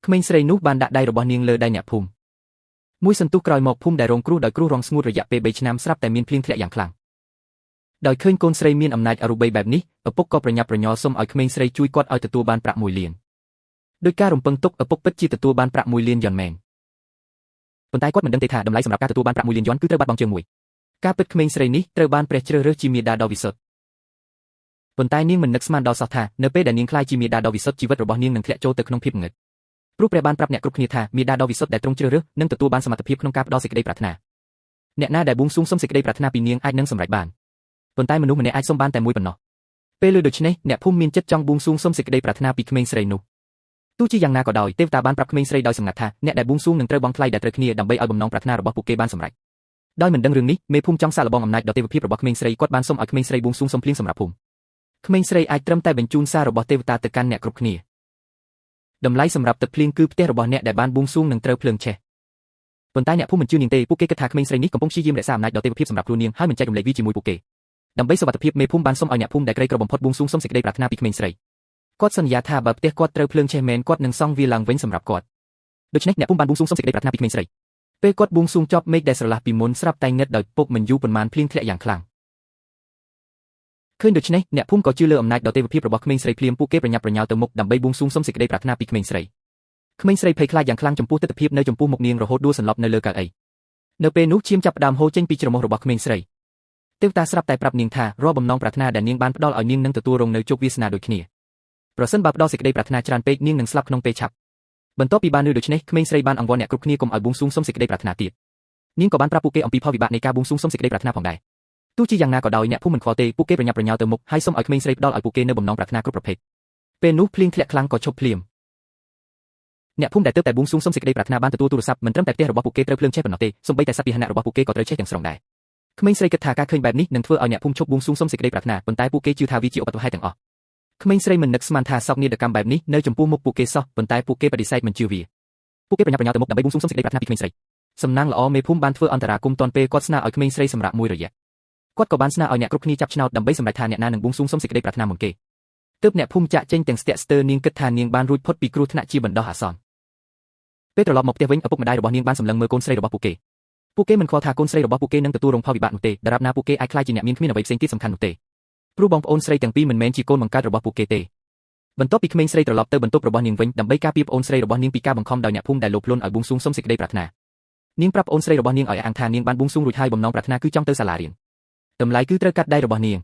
ក្មេងស្រីនោះបានដាក់ដៃរបស់នាងលើដៃអ្នកភូមិមួយសន្ទុះក្រោយមកភូមិដែលរងគ្រោះដោយគ្រោះរាំងស្ងួតរយៈពេល3ឆ្នាំស្រាប់តែមានភ្លៀងធ្លាក់យ៉ាងខ្លាំងដោយឃើញកូនស្រីមានអំណាចអរូបីបែបនេះឪពុកក៏ប្រញាប់ប្រញាល់សុំឲ្យក្មេងស្រីជួយគាត់ឲ្យទទួលបានប្រាក់1លានដោយការរំពឹងទុកឪពុកពិតជាទទួលបានប្រាក់1លានយ៉នមែនប៉ុន្តែគាត់មិនដឹងទេថាតម្លៃសម្រាប់ការទទួលបានប្រាក់1លានយ៉នគឺត្រូវបាត់បង់ជើងមួយការពិតក្មេងស្រីនេះត្រូវបានព្រះជ្រើសរើសជាមាតាដ៏វិសុទ្ធប៉ុន្តែនាងមិននឹកស្មានដល់សោះថានៅពេលដែលនាងក្លាយជាមាតាដ៏វិសុទ្ធជីវិតរបស់នាងនឹងធ្លាក់ចូលទៅក្នុងភាពងឹតព្រោះព្រះបានប្រាប់អ្នកគ្រប់គ្នាថាមាតាដ៏វិសុទ្ធដែលទ្រង់ជ្រើសរើសនឹងទទួលបានសមត្ថភាពក្នុងការផ្ដល់សេចក្តីប្រាថ្នាអ្នកណាដែលបួងសួងសុំសេចក្តីប្រាថ្នាពីនាងអាចនឹងសម្រេចបានប៉ុន្តែមនុស្សម្នាក់អាចសុំបានតែមួយប៉ុណ្ណោះពេលលើដូច្នេះអ្នកភូមិមានចិត្តចង់បួងសួងសុំសេចក្តីប្រាថ្នាពីក្មេងស្រីនោះទោះជាយ៉ាងណាក៏ដោយទេវតាបានប្រាប់ក្មេងស្រីដោយសម្ងាត់ថាអ្នកដែលបួងសួងនឹងត្រូវបង់ថ្លៃដែលត្រូវគ្នាដើម្បីឲ្យបំណងប្រាថ្នារបស់ពួកគេបានសម្រេចដោយមិនដឹងរឿងនេះមេភូមិចង់សាកល្បងអំណាចដ៏ទេវភាពរបស់ក្មេងស្រីគាត់បានសុំឲ្យក្មេងស្រីបួងសួងសុំភ្លៀងសម្រាប់ភូមិក្មេងស្រីអាចត្រឹមតែបញ្ជូនសាររបស់ទេវតាទៅកាន់អ្នកគ្រប់គ្នាតម្លៃសម្រាប់ទឹកភ្លៀងគឺផ្ទះរបស់អ្នកដែលបានបួងសួងនឹងត្រូវភ្លើងឆេះប៉ុន្តែអ្នកភូមិមិនជឿនាងទេពួកគេគិតថាក្មេងស្រីនេះកំពុងព្យាយាមរក្សាអំណាចដ៏ទេវភាពសម្រាប់ខ្លួននាងហើយមិនចែករំលែកវាជាមួយពួកគេដើម្បីសុវត្ថិភាពមេភូមិបានសុំឲ្យអ្នកភូមិដែលក្រីក្របំផុតបួងសួងសុំសេចក្តីប្រាថ្នាពីក្មេងស្រីគាត់សន្យាថាបើផ្ទះគាត់ត្រូវភ្លើងឆេះមែនគាត់នឹងសង់វាឡើងវិញសម្រាប់គាត់ដូច្នេះអ្នកភូមិបានបួងសួងសុំសេចក្តីប្រាថ្នាពីក្មេងស្រីពេលគាត់បួងសួងចប់មេឃដែលស្រឡះពីមុនស្រាប់តែងឹតដោយពុកមិនយូរប៉ុន្មានភ្លៀងធ្លាក់យ៉ាងខ្លាំងឃើញដូច្នេះអ្នកភូមិក៏ជឿលើអំណាចដ៏ទេវភាពរបស់ក្មេងស្រីភ្លាមពួកគេប្រញាប់ប្រញាល់ទៅមុខដើម្បីបួងសួងសុំសេចក្តីប្រាថ្នាពីក្មេងស្រីក្មេងស្រីភ័យខ្លាចយ៉ាងខ្លាំងចំពោះទិដ្ឋភាពនៅចំពោះមុខនាងរហូតដួលសន្លប់នៅលើកៅអីនៅពេលនោះឈាមចាប់ផ្ដើមហូរចេញពីច្រមុះរបស់ក្មេងស្រីទេវតាស្រាប់តែប្រាប់នាងថារាល់បំណងប្រាថ្នាដែលនាងបានផ្ដល់ឲ្យនាងនឹងទទួលរងនៅជោគវាសនាដូចគ្នាប្រសិនបើផ្ដល់សេចក្តីប្រាថ្នាច្រើនពេកនាងនឹងស្លាប់ក្នុងពេលឆាប់បន្ទាប់ពីបានឮដូច្នេះក្មេងស្រីបានអង្វរអ្នកគ្រប់គ្នាកុំឲ្យបួងសួងសុំសេចក្តីប្រាថ្នាទៀតនាងក៏បានប្រាប់ពួកគេអំពីផលវិបាកនៃការបួងសួងសុំសេចក្តីប្រាថ្នាផងដែរទោះជាយ៉ាងណាក៏ដោយអ្នកភូមិមិនខ្វល់ទេពួកគេប្រញាប់ប្រញាល់ទៅមុខហើយសុំឲ្យក្មេងស្រីផ្ដល់ឲ្យពួកគេនៅបំណងប្រាថ្នាគ្រប់ប្រភេទពេលនោះភ្លៀងធ្លាក់ខ្លាំងក៏ឈប់ភ្លាមអ្នកភូមិដែលទើបតែបួងសួងសុំសេចក្តីប្រាថ្នាបានទទួលទូរស័ព្ទមិនត្រឹមតែផ្ទះរបស់ពួកគេត្រូវភ្លើងឆេះប៉ុណ្ណោះទេសូម្បីតែសត្វពាហនៈរបស់ពួកគេក៏ត្រូវឆេះទាំងស្រុងដែរក្មេងស្រីគិតថាការឃើញបែបនេះនឹងធ្វើឲ្យអ្នកភូមិឈប់បួងសួងសុំសេចក្តីប្រាថ្នាប៉ុន្តែពួកគេជឿថាវាជាឧបទ្ទវហេតុទាំងអស់ក្មេងស្រីមិននឹកស្មានថាសោកនាដកម្មបែបនេះនៅចំពោះមុខពួកគេសោះប៉ុន្តែពួកគេបដិសេធមិនជឿវាពួកគេប្រញាប់ប្រញាល់ទៅមុខដើម្បីបួងសួងសុំសេចក្តីប្រាថ្នាពីក្មេងស្រីសំណាងល្អមេភូមិបានធ្វើអន្តរាគមន៍ទាន់ពេលគាត់ស្នើឲ្យក្មេងស្រីសម្រាប់មួយរយៈគាត់ក៏បានស្នើឲ្យអ្នកគ្រប់គ្នាចាប់ឆ្នោតដើម្បីសម្រេចថាអ្នកណានឹងបួងសួងសុំសេចក្តីប្រាថ្នាមុនគេទើបអ្នកភូមិចាក់ចេញទាំងស្ទាក់ស្ទើរនាងគិតថានាងបានរួចផុតពីគ្រោះថ្នាក់ជាបណ្ដោះអាសន្នពេលត្រឡប់មកផ្ទះវិញឪពុកម្ដាយរបស់នាងបានសម្លឹងមើលកូនស្រីរបស់ពួកគេមិនខ្វល់ថាកូនស្រីរបស់ពួកគេនឹងទទួលរងផលវិបាកនោះទេដរាបណាពួកគេអាចខ្លាចជាអ្នកមានគ្មានអ្វីផ្សេងទៀតសំខាន់នោះទេព្រោះបងប្អូនស្រីទាំងពីរមិនមែនជាកូនបង្កើតរបស់ពួកគេទេបន្ទាប់ពីក្មេងស្រីត្រឡប់ទៅបន្ទប់របស់នាងវិញដើម្បីការពារប្អូនស្រីរបស់នាងពីការបង្ខំដោយអ្នកភូមិដែលលោភលន់ឲ្យបួងសួងសុំសេចក្តីប្រាថ្នានាងប្រាប់ប្អូនស្រីរបស់នាងឲ្យអាងថានាងបានបួងសួងរួចហើយបំណងប្រាថ្នាគឺចង់ទៅសាលារៀនតម្លៃគឺត្រូវកាត់ដៃរបស់នាង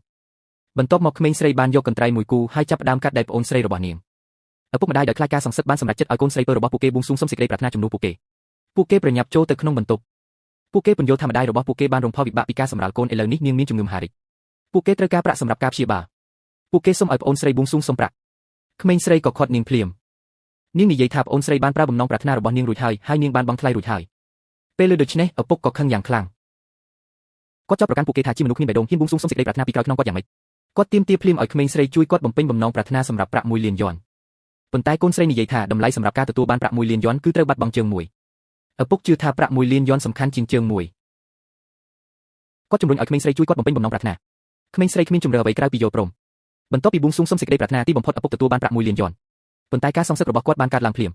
បន្ទាប់មកក្មេងស្រីបានយកកន្ត្រៃមួយគូហើយចាប់ផ្ដើមកាត់ដៃប្អូនស្រីរបស់នាងឪពុកម្ដាយដោយខ្លាចការសង្សឹកបានសម្រេចចិត្តឲ្យកូនស្រីពៅរបស់ពួកគេបួងសួងសុំសេចក្តីប្រាថ្នាជំនួសពួកគេប្រញាប់ចូលទៅក្នុងបន្ទប់ពួកគេពន្យល់ថាម្ដាយរបស់ពួកគេបានរងផលវិបាកពីការសម្រាលកូនឥឡូវនេះនាងមានជំងឺមហារីកពួកគេត្រូវការប្រាក់សម្រាប់ការព្យាបាលពួកគេសុំឲ្យប្អូនស្រីបួងសួងសុំប្រាក់ក្មេងស្រីក៏ខាត់នាងភ្លាមនាងនិយាយថាប្អូនស្រីបានប្រើបំណងប្រាថ្នារបស់នាងរួចហើយនាងបានបង់ថ្លៃរួចហើយពេលលើដូច្នេះឪពុកក៏ខឹងយ៉ាងខ្លាំងគាត់ចោទប្រកាន់ពួកគេថាជាមនុស្សគ្មានបេះដូងហ៊ានបួងសួងសុំសេចក្តីប្រាថ្នាពីក្រោយខ្នងគាត់យ៉ាងម៉េចគាត់ទាមទារភ្លាមឲ្យក្មេងស្រីជួយគាត់បំពេញបំណងប្រាថ្នាសម្រាប់ប្រាក់1លានយ៉នប៉ុន្តែកូនស្រីនិយាយថាតម្លៃសម្រាប់ការទទួលបានប្រាក់1លានយ៉នគឺត្រូវបាត់បង់ជើងមួយឪពុកជឿថាប្រាក់1លានយ៉នសំខាន់ជាងជើងមួយគាត់ជំរុញឲ្យក្មេងស្រីជួយគាត់បំពេញបំណងប្រាថ្នាក្មេងស្រីគ្មានជំរឿអ្វីក្រៅពីយល់ព្រមបន្ទាប់ពីបួងសួងសុំសេចក្តីប្រាថ្នាទីបំផុតឪពុកទទួលបានប្រាក់1លានយ៉នប៉ុន្តែការសងសឹករបស់គាត់បានកើតឡើងភ្លាម